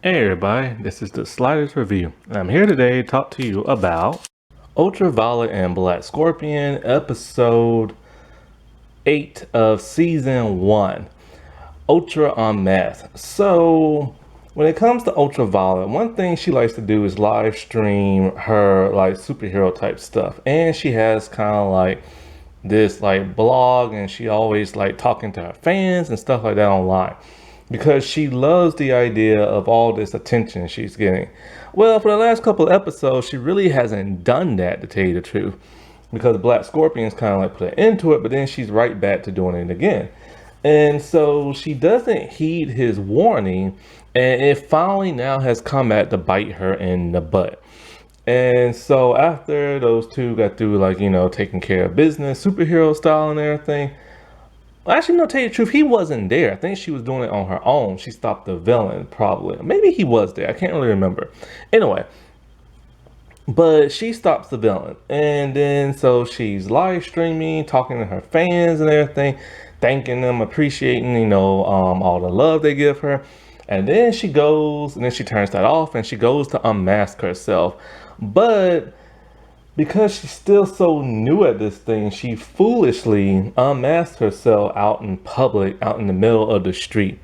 Hey everybody, this is the Sliders Review, and I'm here today to talk to you about Ultraviolet and Black Scorpion, episode 8 of season 1, Ultra Unmasked. So, when it comes to Ultraviolet, one thing she likes to do is live stream her like superhero type stuff, and she has kind of like this like blog, and she always like talking to her fans and stuff like that online because she loves the idea of all this attention she's getting. Well, for the last couple of episodes, she really hasn't done that, to tell you the truth, because Black Scorpion's kind of like put an end to it, but then she's right back to doing it again. And so she doesn't heed his warning, and it finally now has come back to bite her in the butt. And so after those two got through, like, taking care of business, superhero style and everything, well, actually, no, tell you the truth, he wasn't there. I think she was doing it on her own. She stopped the villain, probably. Maybe he was there. I can't really remember. Anyway, but she stops the villain. And then so she's live streaming, talking to her fans and everything, thanking them, appreciating, all the love they give her. And then she goes, and then she turns that off, and she goes to unmask herself. But because she's still so new at this thing, she foolishly unmasked herself out in public, out in the middle of the street.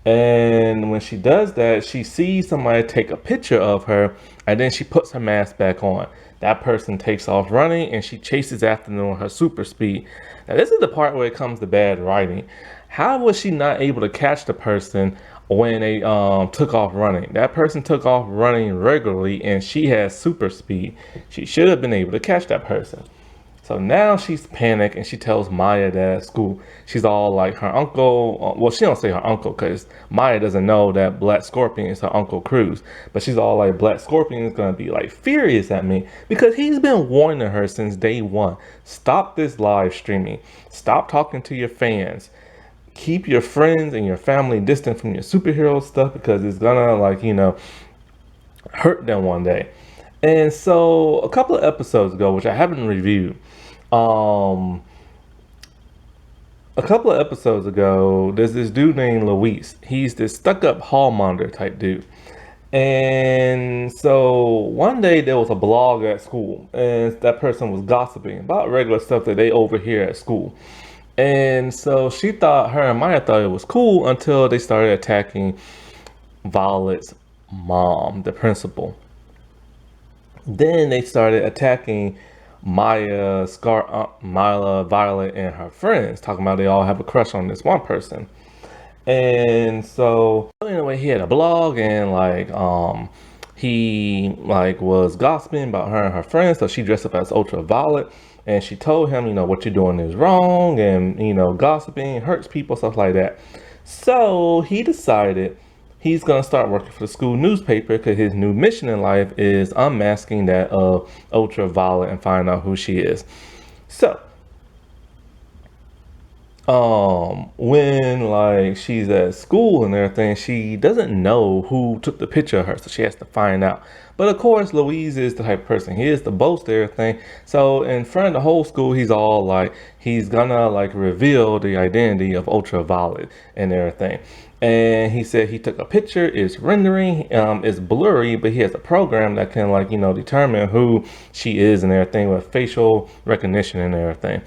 And when she does that, she sees somebody take a picture of her, and then she puts her mask back on. That person takes off running, and she chases after them with her super speed. Now, this is the part where it comes to bad writing. How was she not able to catch the person when they took off running? That person took off running regularly, and she has super speed. She should have been able to catch that person. So now she's panicked, and she tells Maya that at school she's all like her uncle. Well, she don't say her uncle because Maya doesn't know that Black Scorpion is her Uncle Cruz. But she's all like, Black Scorpion is gonna be like furious at me because he's been warning her since day one. Stop this live streaming. Stop talking to your fans. Keep your friends and your family distant from your superhero stuff because it's gonna hurt them one day. And so a couple of episodes ago, which I haven't reviewed, um, a couple of episodes ago, there's this dude named Luis. He's this stuck-up hallmonger type dude. And so one day there was a blog at school, and that person was gossiping about regular stuff that they overhear at school. And so her and Maya thought it was cool until they started attacking Violet's mom, the principal. Then they started attacking Maya, Violet, and her friends, talking about they all have a crush on this one person. And so anyway, he had a blog, and he was gossiping about her and her friends. So she dressed up as Ultraviolet, and she told him, what you're doing is wrong, and gossiping hurts people, stuff like that. So he decided he's gonna start working for the school newspaper because his new mission in life is unmasking that of Ultraviolet and find out who she is. So when she's at school and everything, she doesn't know who took the picture of her, so she has to find out. But of course, Louise is the type of person, he is the boast everything. So in front of the whole school, he's all like, he's gonna reveal the identity of Ultraviolet and everything. And he said he took a picture, it's rendering, it's blurry, but he has a program that can determine who she is and everything with facial recognition and everything.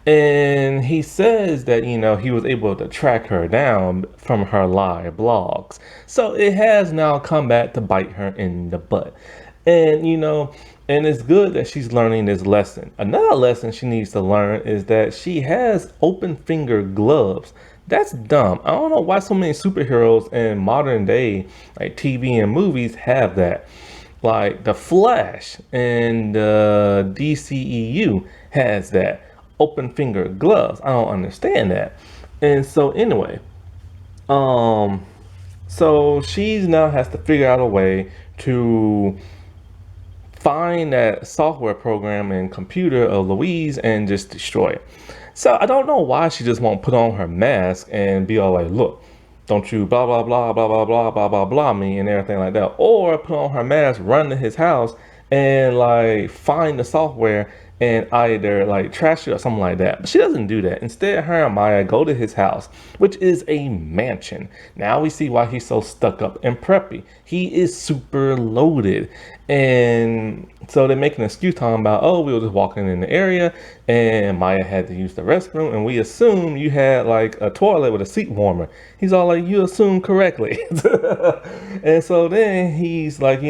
And he says that, he was able to track her down from her live blogs. So it has now come back to bite her in the butt. And, and it's good that she's learning this lesson. Another lesson she needs to learn is that she has open finger gloves. That's dumb. I don't know why so many superheroes in modern day, like TV and movies, have that. Like the Flash and the DCEU has that. Open finger gloves. I don't understand that. And so anyway, so she now has to figure out a way to find that software program and computer of Louise and just destroy it. So I don't know why she just won't put on her mask and be all like, look, don't you blah blah blah blah blah blah blah blah blah me and everything like that, or put on her mask, run to his house and find the software and either like trash it or something like that. But she doesn't do that. Instead, her and Maya go to his house, which is a mansion. Now we see why he's so stuck up and preppy. He is super loaded. And so they make an excuse talking about, oh, we were just walking in the area and Maya had to use the restroom, and we assume you had like a toilet with a seat warmer. He's all like, you assume correctly. And so then he's like,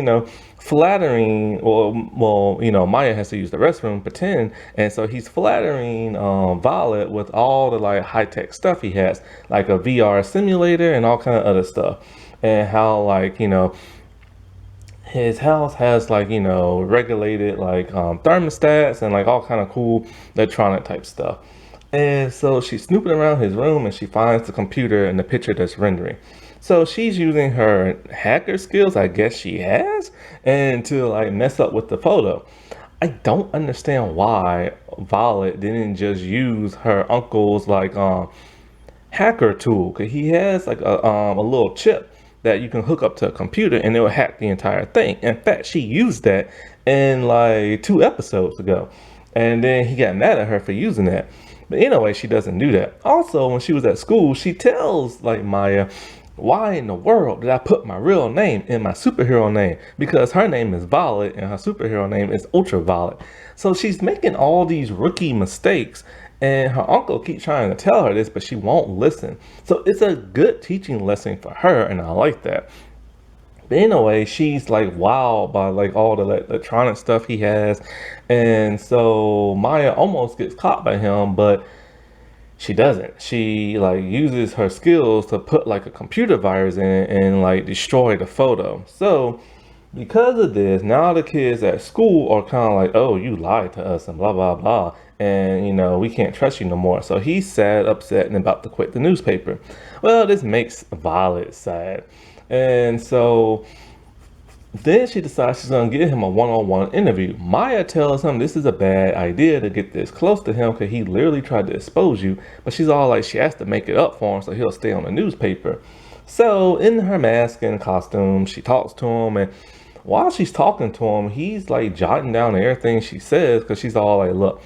flattering, well, Maya has to use the restroom, pretend, and so he's flattering Violet with all the like high-tech stuff he has, like a VR simulator and all kind of other stuff, and how like his house has like regulated like thermostats and like all kind of cool electronic type stuff. And so she's snooping around his room and she finds the computer and the picture that's rendering. So she's using her hacker skills, I guess she has, and to like mess up with the photo. I don't understand why Violet didn't just use her uncle's like hacker tool, because he has like a little chip that you can hook up to a computer and it will hack the entire thing. In fact, she used that in like 2 episodes ago, and then he got mad at her for using that. But anyway, she doesn't do that. Also, when she was at school, she tells like Maya, why in the world did I put my real name in my superhero name? Because her name is Violet and her superhero name is Ultraviolet. So she's making all these rookie mistakes, and her uncle keeps trying to tell her this, but she won't listen. So it's a good teaching lesson for her, and I like that. But anyway, she's like wowed by like all the electronic stuff he has. And so Maya almost gets caught by him, but she doesn't. She like uses her skills to put like a computer virus in it and like destroy the photo. So because of this, now the kids at school are kind of like, oh, you lied to us and blah, blah, blah. And, we can't trust you no more. So he's sad, upset, and about to quit the newspaper. Well, this makes Violet sad. And so then she decides she's going to give him a one-on-one interview. Maya tells him this is a bad idea to get this close to him because he literally tried to expose you. But she's all like, she has to make it up for him so he'll stay on the newspaper. So in her mask and costume, she talks to him, and while she's talking to him, he's like jotting down everything she says, because she's all like, look,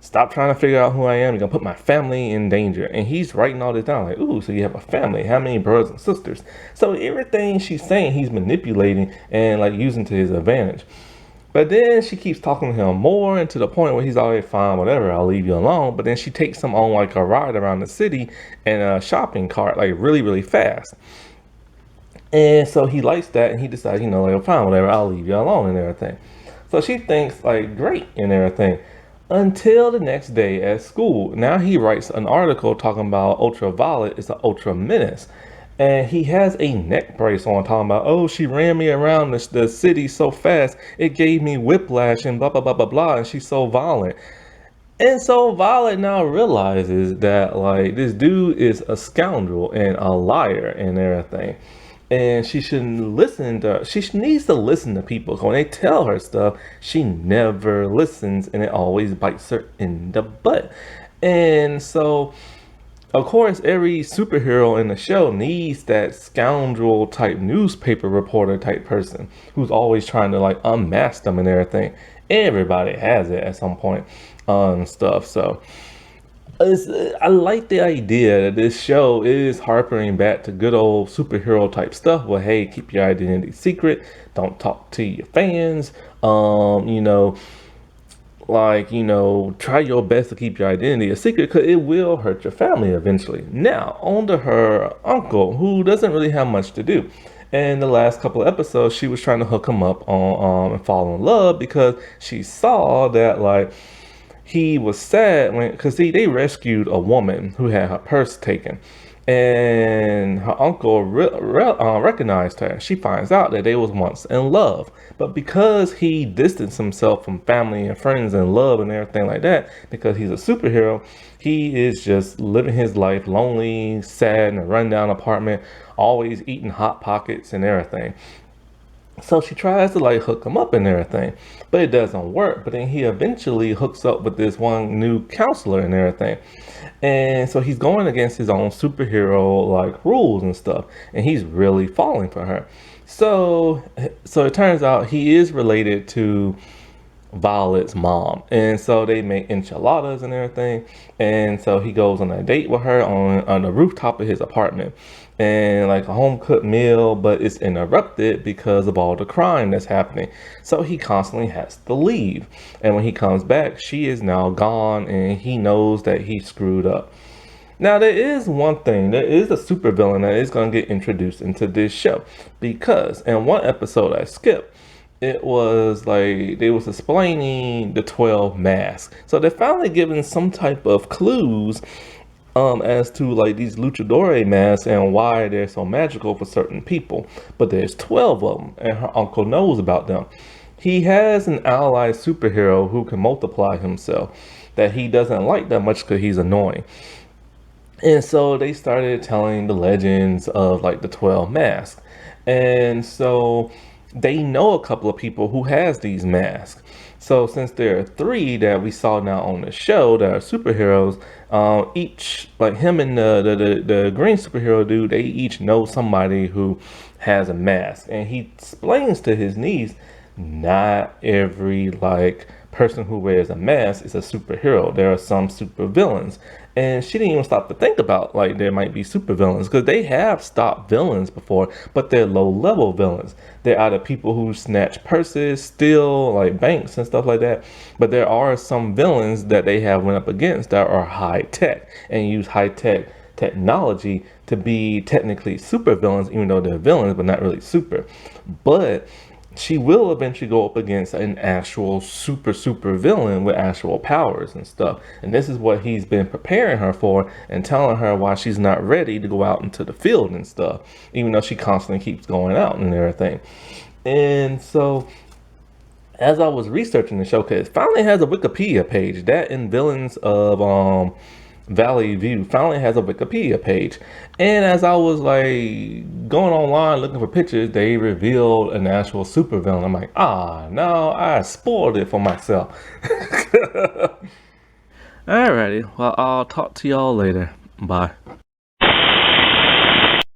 stop trying to figure out who I am. You're going to put my family in danger. And he's writing all this down like, ooh, so you have a family. How many brothers and sisters? So everything she's saying, he's manipulating and like using to his advantage. But then she keeps talking to him more, and to the point where he's already fine, whatever, I'll leave you alone. But then she takes him on like a ride around the city in a shopping cart, like really, really fast. And so he likes that, and he decides, like, fine, whatever, I'll leave you alone and everything. So she thinks like, great and everything. Until the next day at school. Now he writes an article talking about Ultraviolet is an ultra menace. And he has a neck brace on talking about, oh, she ran me around the city so fast, it gave me whiplash and blah, blah, blah, blah, blah, and she's so violent. And so Violet now realizes that like this dude is a scoundrel and a liar and everything. And she shouldn't listen to, she needs to listen to people. When they tell her stuff, she never listens, and it always bites her in the butt. And so, of course, every superhero in the show needs that scoundrel type newspaper reporter type person who's always trying to like unmask them and everything. Everybody has it at some point on stuff. So I like the idea that this show is harping back to good old superhero type stuff. Well, hey, keep your identity secret. Don't talk to your fans. Try your best to keep your identity a secret, because it will hurt your family eventually. Now, on to her uncle, who doesn't really have much to do. In the last couple of episodes, she was trying to hook him up on and fall in love, because she saw that like he was sad because they rescued a woman who had her purse taken, and her uncle recognized her. She finds out that they was once in love, but because he distanced himself from family and friends and love and everything like that, because he's a superhero, he is just living his life lonely, sad, in a rundown apartment, always eating Hot Pockets and everything. So she tries to like hook him up and everything, but it doesn't work. But then he eventually hooks up with this one new counselor and everything. And so he's going against his own superhero like rules and stuff, and he's really falling for her. So it turns out he is related to Violet's mom. And so they make enchiladas and everything. And so he goes on a date with her on the rooftop of his apartment. And like a home cooked meal, but it's interrupted because of all the crime that's happening. So he constantly has to leave. And when he comes back, she is now gone and he knows that he screwed up. Now, there is one thing. There is a supervillain that is going to get introduced into this show. Because in one episode I skipped, it was like they was explaining the 12 masks. So they're finally giving some type of clues as to like these luchador masks and why they're so magical for certain people. But there's 12 of them, and her uncle knows about them. He has an allied superhero who can multiply himself that he doesn't like that much because he's annoying. And so they started telling the legends of like the 12 masks. And so they know a couple of people who has these masks. So since there are three that we saw now on the show that are superheroes, each like him and the green superhero dude, they each know somebody who has a mask. And he explains to his niece, not every like person who wears a mask is a superhero. There are some supervillains. And she didn't even stop to think about like there might be supervillains because they have stopped villains before, but they're low level villains. They're either people who snatch purses, steal like banks and stuff like that. But there are some villains that they have went up against that are high tech and use high tech technology to be technically super villains, even though they're villains but not really super. But she will eventually go up against an actual super villain with actual powers and stuff. And this is what he's been preparing her for and telling her why she's not ready to go out into the field and stuff, even though she constantly keeps going out and everything. And so as I was researching the show, because it finally has a Wikipedia page, that in Villains of Valley View finally has a Wikipedia page. And as I was like going online looking for pictures, they revealed an actual supervillain. I'm like, no, I spoiled it for myself. Alrighty, well, I'll talk to y'all later. Bye.